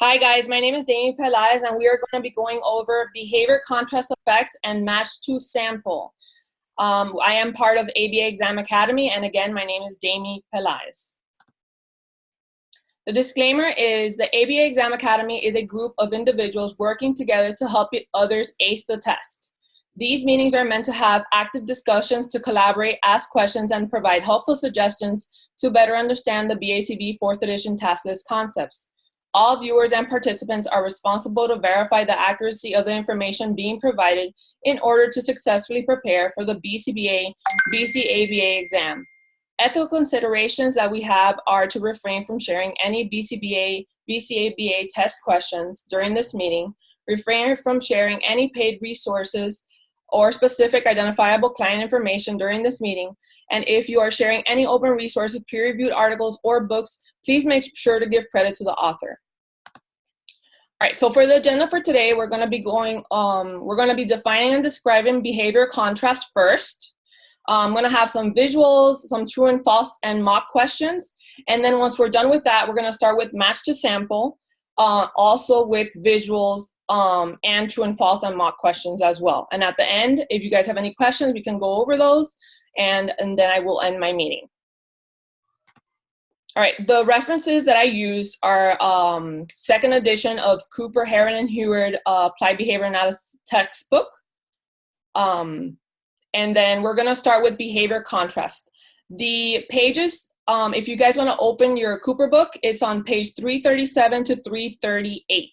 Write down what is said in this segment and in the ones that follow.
Hi guys, my name is Daymi Pelaez and we are going to be going over behavior contrast effects and match to sample. I am part of ABA Exam Academy, and again, my name is Daymi Pelaez. The disclaimer is the ABA Exam Academy is a group of individuals working together to help others ace the test. These meetings are meant to have active discussions, to collaborate, ask questions, and provide helpful suggestions to better understand the BACB 4th edition task list concepts. All viewers and participants are responsible to verify the accuracy of the information being provided in order to successfully prepare for the BCBA, BCABA exam. Ethical considerations that we have are to refrain from sharing any BCBA, BCABA test questions during this meeting, refrain from sharing any paid resources or specific identifiable client information during this meeting, and if you are sharing any open resources, peer-reviewed articles, or books, please make sure to give credit to the author. All right, so for the agenda for today, we're going to be defining and describing behavior contrast first. I'm going to have some visuals, some true and false, and mock questions. And then once we're done with that, we're going to start with match to sample, also with visuals and true and false and mock questions as well. And at the end, if you guys have any questions, we can go over those, and then I will end my meeting. All right, the references that I use are second edition of Cooper, Heron, and Heward Applied Behavior Analysis textbook. And then we're gonna start with behavior contrast. The pages, if you guys wanna open your Cooper book, it's on page 337 to 338.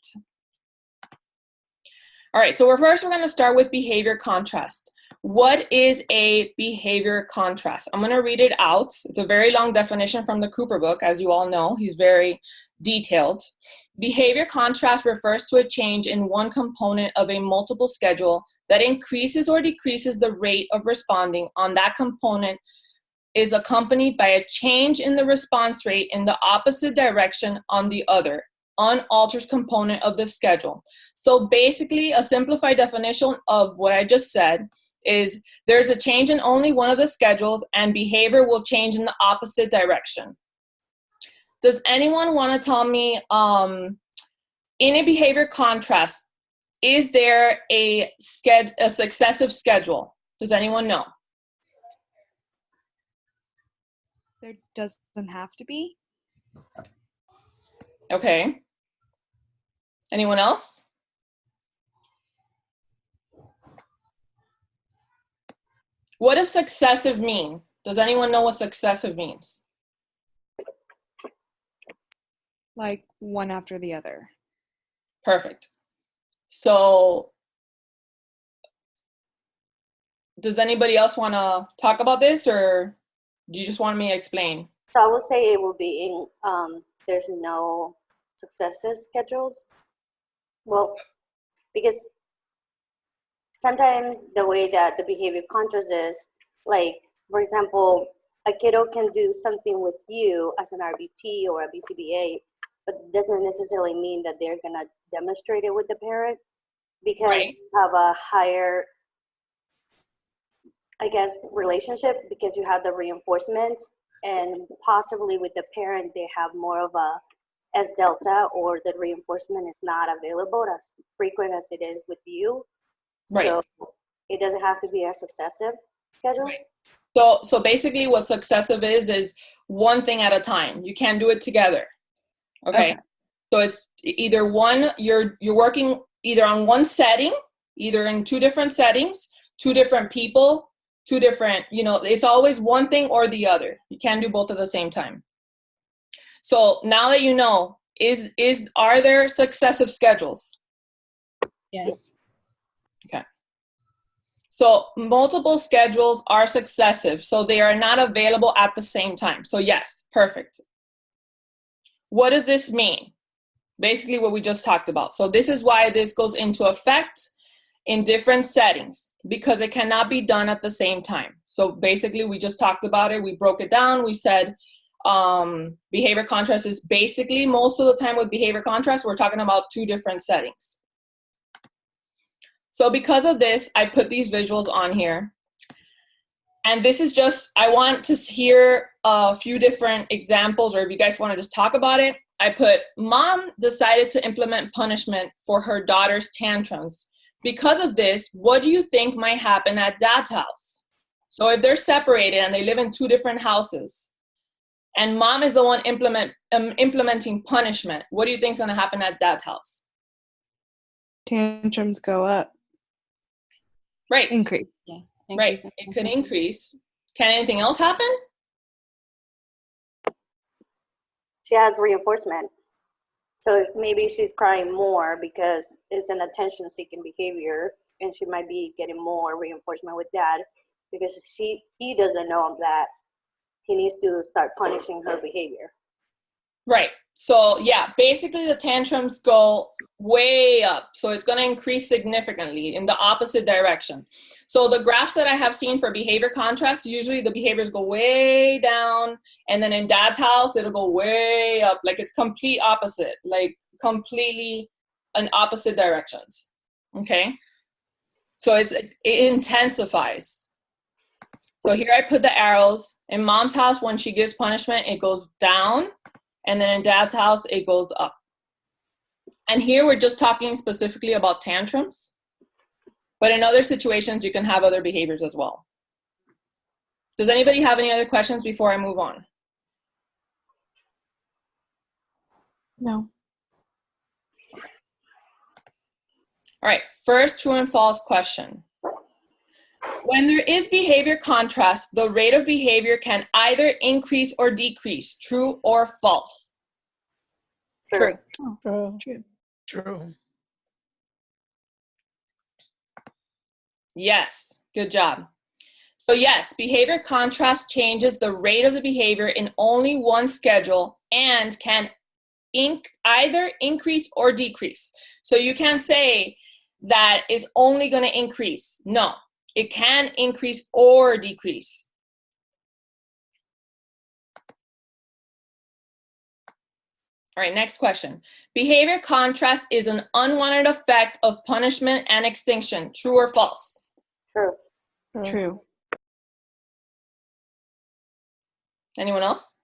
All right, so we're gonna start with behavior contrast. What is a behavior contrast? I'm going to read it out. It's a very long definition from the Cooper book, as you all know. He's very detailed. Behavior contrast refers to a change in one component of a multiple schedule that increases or decreases the rate of responding on that component is accompanied by a change in the response rate in the opposite direction on the other unaltered component of the schedule. So basically, a simplified definition of what I just said is there's a change in only one of the schedules and behavior will change in the opposite direction. Does anyone want to tell me, in a behavior contrast, is there a successive schedule? Does anyone know? There doesn't have to be. Okay. Anyone else? What does successive mean? Does anyone know what successive means? Like one after the other. Perfect. So, does anybody else want to talk about this, or do you just want me to explain? So I will say it will be there's no successive schedules. Well, because sometimes the way that the behavior contrast is, like, for example, a kiddo can do something with you as an RBT or a BCBA, but it doesn't necessarily mean that they're going to demonstrate it with the parent because you have a higher, I guess, relationship because you have the reinforcement, and possibly with the parent, they have more of a S delta, or the reinforcement is not available as frequent as it is with you. Right. So it doesn't have to be a successive schedule. Right. So basically what successive is one thing at a time. You can't do it together. Okay. So it's either one, you're working either on one setting, either in two different settings, two different people, two different, it's always one thing or the other. You can't do both at the same time. So now that you know, are there successive schedules? Yes. Okay. So multiple schedules are successive, so they are not available at the same time. So yes, perfect. What does this mean? Basically what we just talked about. So this is why this goes into effect in different settings, because it cannot be done at the same time. So basically we just talked about it. We broke it down. We said behavior contrast is basically, most of the time with behavior contrast, we're talking about two different settings. So because of this, I put these visuals on here. And this is just, I want to hear a few different examples, or if you guys want to just talk about it, I put, mom decided to implement punishment for her daughter's tantrums. Because of this, what do you think might happen at dad's house? So if they're separated and they live in two different houses, and mom is the one implementing punishment, what do you think is going to happen at dad's house? Tantrums go up. Right. Increase. Yes. Right. It could increase. Can anything else happen? She has reinforcement. So maybe she's crying more because it's an attention-seeking behavior, and she might be getting more reinforcement with dad because he doesn't know that he needs to start punishing her behavior. Right. So yeah, basically the tantrums go way up. So it's going to increase significantly in the opposite direction. So the graphs that I have seen for behavior contrast, usually the behaviors go way down, and then in dad's house, it'll go way up. Like it's complete opposite, like completely in opposite directions. Okay. So it intensifies. So here I put the arrows. In mom's house, when she gives punishment, it goes down. And then in dad's house, it goes up. And here we're just talking specifically about tantrums. But in other situations, you can have other behaviors as well. Does anybody have any other questions before I move on? No. All right, first true and false question. When there is behavior contrast, the rate of behavior can either increase or decrease, true or false? True. Oh, true. True. Yes, good job. So yes, behavior contrast changes the rate of the behavior in only one schedule and can either increase or decrease. So you can't say that is only going to increase. No, it can increase or decrease. All right, next question. Behavior contrast is an unwanted effect of punishment and extinction. True or false? True. True. Anyone else?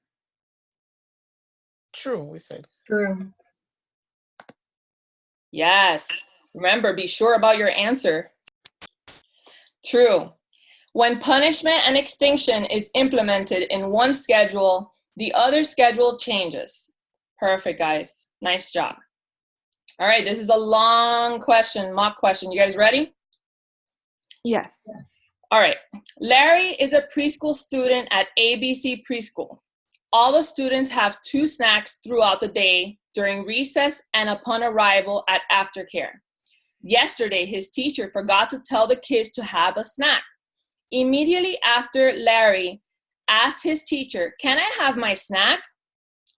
True, we said. True. Yes. Remember, be sure about your answer. True. When punishment and extinction is implemented in one schedule, the other schedule changes. Perfect, guys. Nice job. All right, this is a long question, mock question. You guys ready? Yes. All right. Larry is a preschool student at ABC Preschool. All the students have 2 snacks throughout the day during recess and upon arrival at aftercare. Yesterday, his teacher forgot to tell the kids to have a snack. Immediately after Larry asked his teacher, "Can I have my snack?"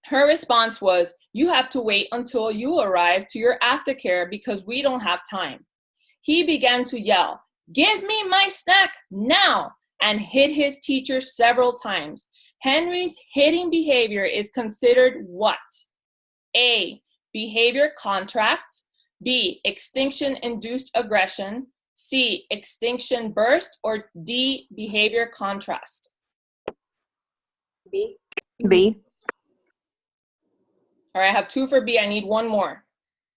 Her response was, "You have to wait until you arrive to your aftercare because we don't have time." He began to yell, "Give me my snack now," and hit his teacher several times. Henry's hitting behavior is considered what? A, behavior contract. B, extinction-induced aggression. C, extinction burst. Or D, behavior contrast. B. B. All right, I have 2 for B. I need 1 more.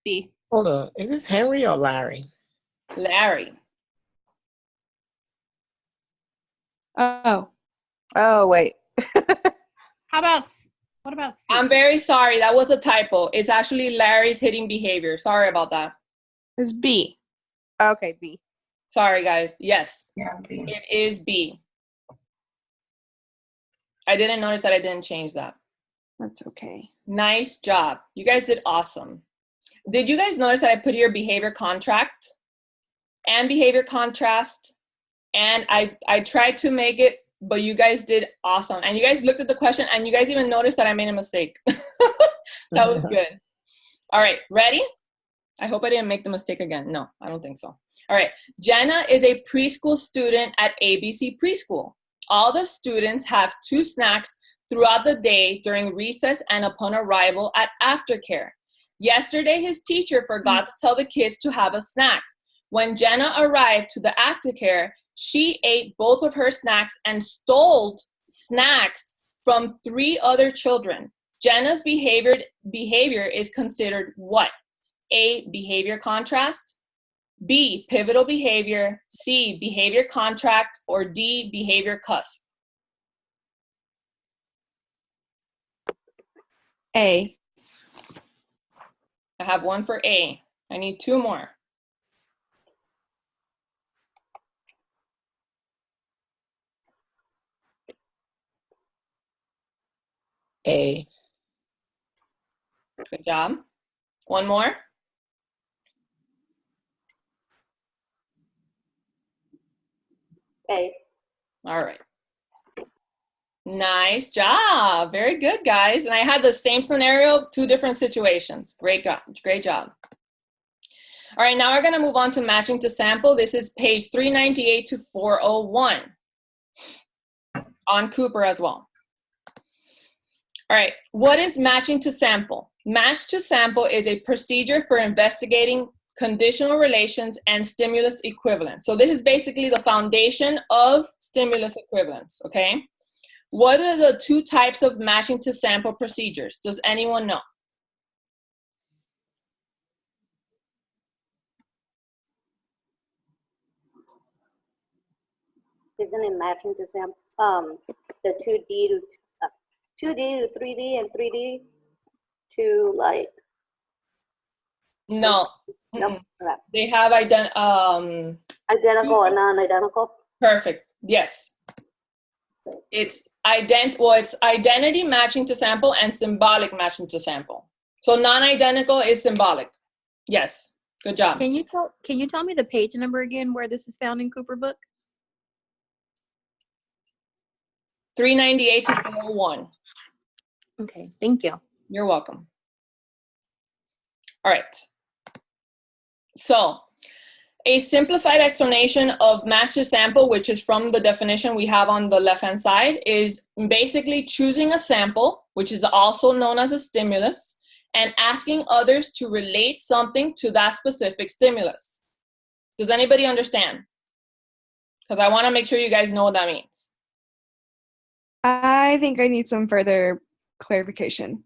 B. Hold on. Is this Henry or Larry? Larry. Oh. Oh, wait. What about C? I'm very sorry. That was a typo. It's actually Larry's hitting behavior. Sorry about that. It's B. Okay, B. Sorry, guys. Yes, Yeah, B. it is B. I didn't notice that I didn't change that. That's okay. Nice job. You guys did awesome. Did you guys notice that I put here behavior contract and behavior contrast? And I tried to make it, but you guys did awesome. And you guys looked at the question and you guys even noticed that I made a mistake. That was good. All right, ready? I hope I didn't make the mistake again. No, I don't think so. All right, Jenna is a preschool student at ABC Preschool. All the students have 2 snacks throughout the day during recess and upon arrival at aftercare. Yesterday, his teacher forgot to tell the kids to have a snack. When Jenna arrived to the aftercare, she ate both of her snacks and stole snacks from 3 other children. Jenna's behavior is considered what? A, behavior contrast, B, pivotal behavior, C, behavior contract, or D, behavior cusp. A. I have one for A. I need two more. A. Good job. One more. A. All right. Nice job. Very good, guys. And I had the same scenario, two different situations. Great job. Great job. All right, now we're going to move on to matching to sample. This is page 398 to 401 on Cooper as well. All right, what is matching to sample? Match to sample is a procedure for investigating conditional relations and stimulus equivalence. So this is basically the foundation of stimulus equivalence, okay? What are the two types of matching to sample procedures? Does anyone know? Isn't it matching to sample? The 2D to 3D and 3D to like. No. Nope. Okay. They have Identical and non-identical. Perfect. Yes. It's identity matching to sample and symbolic matching to sample. So non-identical is symbolic. Yes. Good job. Can you tell me the page number again where this is found in Cooper book? 398 to 401. Okay, thank you. You're welcome. All right. So a simplified explanation of match to sample, which is from the definition we have on the left-hand side, is basically choosing a sample, which is also known as a stimulus, and asking others to relate something to that specific stimulus. Does anybody understand? Because I want to make sure you guys know what that means. I think I need some further clarification.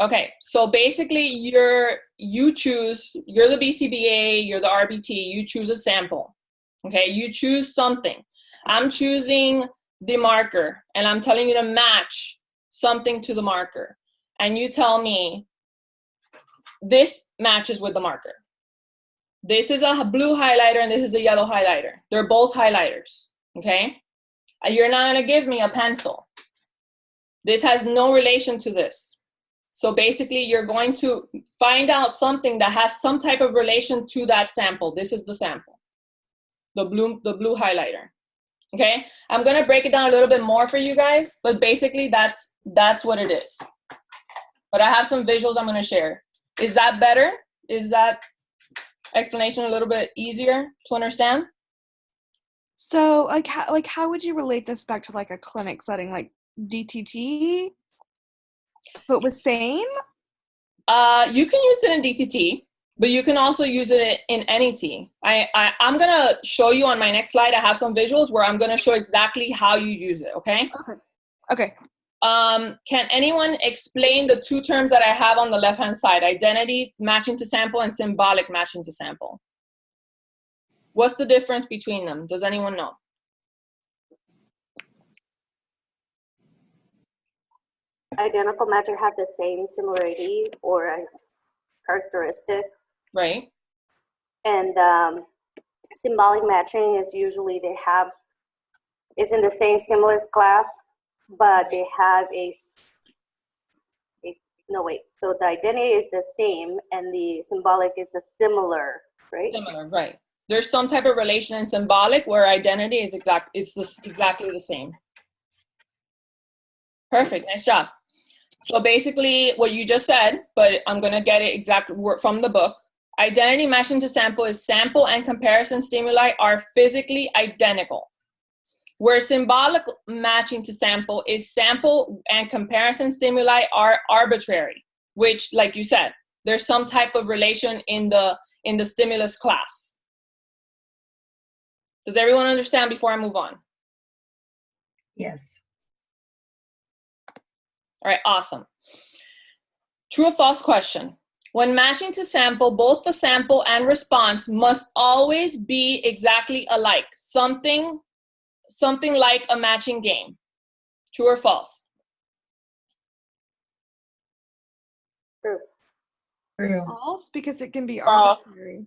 Okay, so basically you're the BCBA, you're the RBT, you choose a sample. Okay, you choose something. I'm choosing the marker and I'm telling you to match something to the marker. And you tell me this matches with the marker. This is a blue highlighter and this is a yellow highlighter. They're both highlighters, okay? You're not gonna give me a pencil. This has no relation to this. So basically you're going to find out something that has some type of relation to that sample. This is the sample, the blue highlighter, okay? I'm gonna break it down a little bit more for you guys, but basically that's what it is. But I have some visuals I'm gonna share. Is that better? Is that explanation a little bit easier to understand? So how would you relate this back to like a clinic setting, like DTT, but with same? You can use it in DTT, but you can also use it in NET. I'm gonna show you on my next slide. I have some visuals where I'm gonna show exactly how you use it, okay? Okay. Can anyone explain the two terms that I have on the left-hand side? Identity matching to sample and symbolic matching to sample. What's the difference between them? Does anyone know? Identical matcher have the same similarity or a characteristic. Right. And symbolic matching is usually it's in the same stimulus class, but they have so the identity is the same and the symbolic is a similar, right? Similar, right. There's some type of relation in symbolic where identity is exactly the same. Perfect, nice job. So basically what you just said, but I'm gonna get it exact word from the book. Identity matching to sample is sample and comparison stimuli are physically identical. Where symbolic matching to sample is sample and comparison stimuli are arbitrary, which, like you said, there's some type of relation in the stimulus class. Does everyone understand before I move on? Yes. All right, awesome. True or false question. When matching to sample, both the sample and response must always be exactly alike. Something like a matching game. True or false? True. True. False, because it can be False. arbitrary.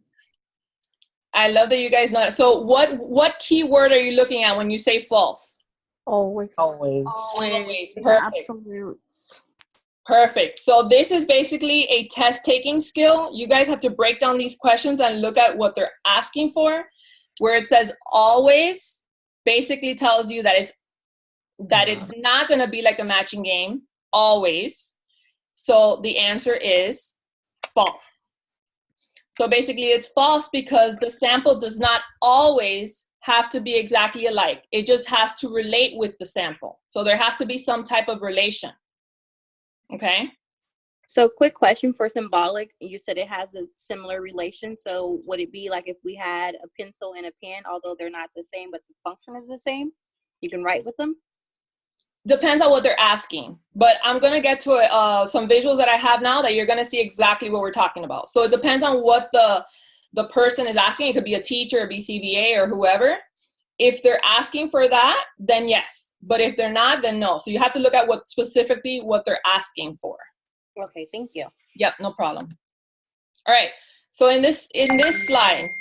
I love that you guys know it. So what keyword are you looking at when you say false? Always. Always. Always. The Perfect. absolutes. Perfect. So this is basically a test-taking skill. You guys have to break down these questions and look at what they're asking for. Where it says always, basically tells you that it's not going to be like a matching game. Always. So the answer is false. So basically it's false because the sample does not always have to be exactly alike. It just has to relate with the sample. So there has to be some type of relation. Okay? So quick question for symbolic. You said it has a similar relation. So would it be like if we had a pencil and a pen, although they're not the same, but the function is the same, you can write with them? Depends on what they're asking. But I'm going to get to some visuals that I have now that you're going to see exactly what we're talking about. So it depends on what the person is asking. It could be a teacher, a BCBA, or whoever. If they're asking for that, then yes. But if they're not, then no. So you have to look at what specifically what they're asking for. Okay, thank you. Yep, no problem. All right. So in this slide,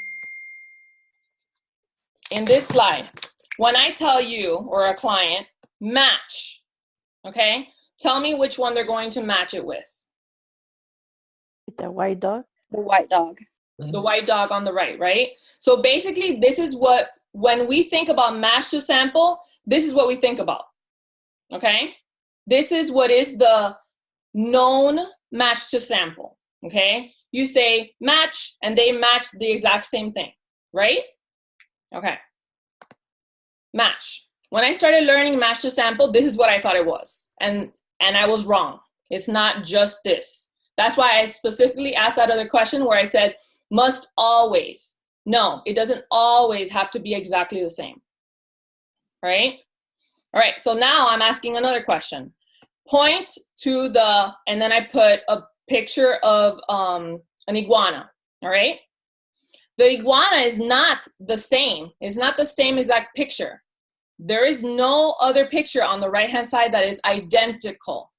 when I tell you or a client, match, okay? Tell me which one they're going to match it with. The white dog. The white dog. The white dog on the right? So basically, this is what, when we think about match to sample, this is what we think about, okay? This is what is the known match to sample, okay? You say match, and they match the exact same thing, right? Okay. Match. When I started learning match to sample, this is what I thought it was. And I was wrong. It's not just this. That's why I specifically asked that other question where I said, must always. No, it doesn't always have to be exactly the same. Right? All right, so now I'm asking another question. Point to the, and then I put a picture of an iguana, all right? The iguana is not the same. It's not the same exact picture. There is no other picture on the right-hand side that is identical,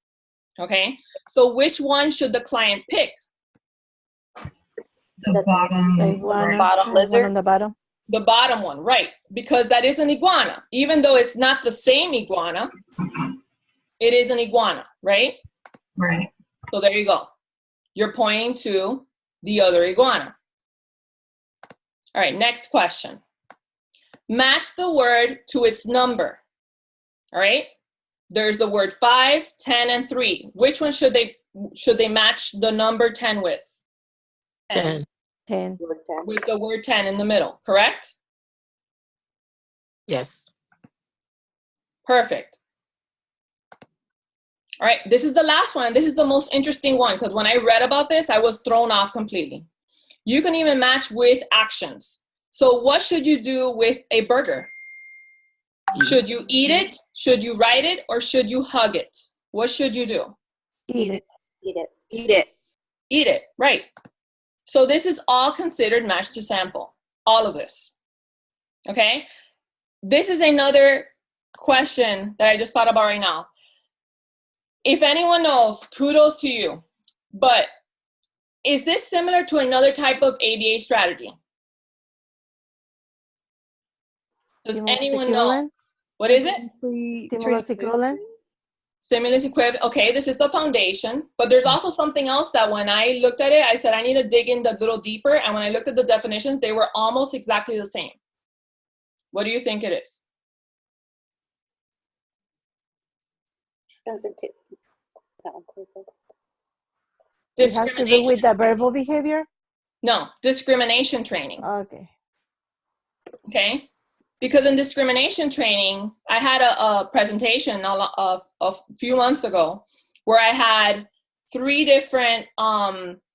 okay? So which one should the client pick? The bottom. The iguana. Bottom The one lizard. on the bottom. The bottom one, right? Because that is an iguana. Even though it's not the same iguana, it is an iguana, right? Right. So there you go. You're pointing to the other iguana. All right, next question. Match the word to its number. All right? There's the word 5, 10, and 3. Which one should they match the number 10 with? 10. 10. With the word 10 in the middle, correct? Yes. Perfect. All right, this is the last one. This is the most interesting one because when I read about this, I was thrown off completely. You can even match with actions. So what should you do with a burger? Should you eat it? Should you write it? Or should you hug it? What should you do? Eat it. Eat it. Eat it. Eat it, right. So this is all considered match to sample, all of this, okay? This is another question that I just thought about right now. If anyone knows, kudos to you, but is this similar to another type of ABA strategy? Does anyone know? What is it? Stimulus equivalence. Stimulus equivalent. Okay, this is the foundation, but there's also something else that when I looked at it, I said I need to dig in a little deeper, and when I looked at the definitions, they were almost exactly the same. What do you think it is? Sensitive. It has to do with the verbal behavior? No, discrimination training. Okay. Okay? Because in discrimination training, I had a presentation a few months ago where I had 3 different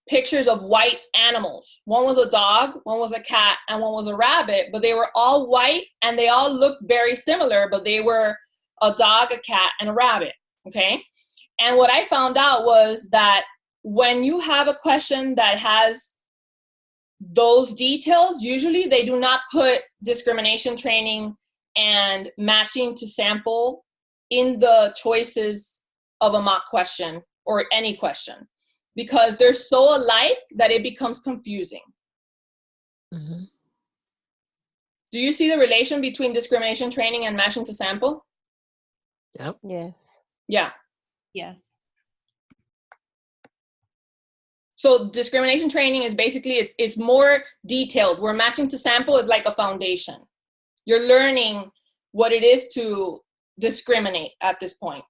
pictures of white animals. One was a dog, one was a cat, and one was a rabbit, but they were all white and they all looked very similar, but they were a dog, a cat, and a rabbit, okay? And what I found out was that when you have a question that has those details, usually they do not put discrimination training and matching to sample in the choices of a mock question or any question, because they're so alike that it becomes confusing. Mm-hmm. Do you see the relation between discrimination training and matching to sample? Yep. Yes. Yeah. Yes. So discrimination training is basically, it's more detailed, where matching to sample is like a foundation. You're learning what it is to discriminate at this point.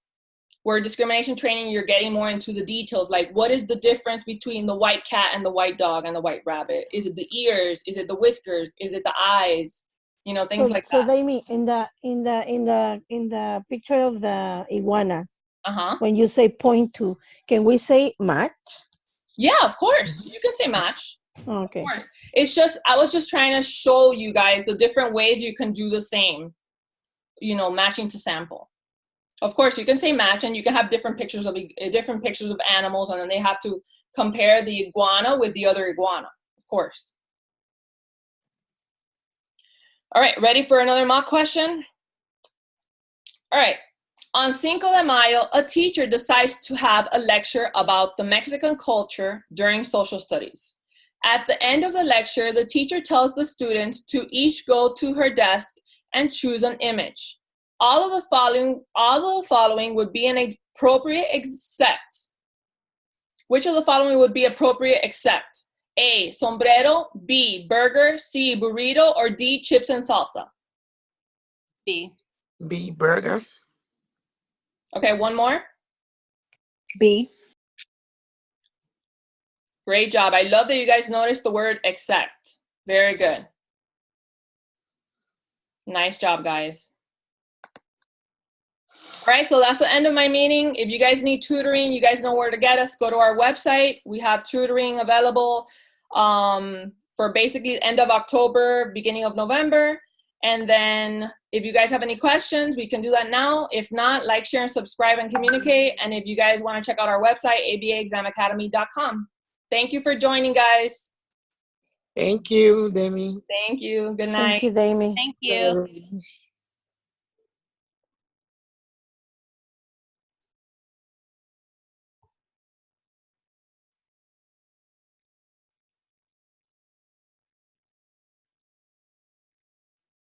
Where discrimination training, you're getting more into the details, like what is the difference between the white cat and the white dog and the white rabbit? Is it the ears? Is it the whiskers? Is it the eyes? You know, things like So that. Daymi, in the picture of the iguana, Uh-huh. when you say point to, can we say match? Yeah, of course. You can say match. Okay. Of course. It's just, I was just trying to show you guys the different ways you can do the same, you know, matching to sample. Of course, you can say match, and you can have different pictures of animals, and then they have to compare the iguana with the other iguana, of course. All right, ready for another mock question? All right. On Cinco de Mayo, a teacher decides to have a lecture about the Mexican culture during social studies. At the end of the lecture, the teacher tells the students to each go to her desk and choose an image. All of the following would be an appropriate except. Which of the following would be appropriate except? A, sombrero, B, burger, C, burrito, or D, chips and salsa? B. B, burger. Okay, one more. B. Great job. I love that you guys noticed the word except. Very good. Nice job, guys. All right, so that's the end of my meeting. If you guys need tutoring, you guys know where to get us. Go to our website. We have tutoring available for basically end of October, beginning of November. And then if you guys have any questions, we can do that now. If not, like, share, and subscribe, and communicate. And if you guys want to check out our website, abaexamacademy.com. Thank you for joining, guys. Thank you, Demi. Thank you. Good night. Thank you, Daymi. Thank you. Bye.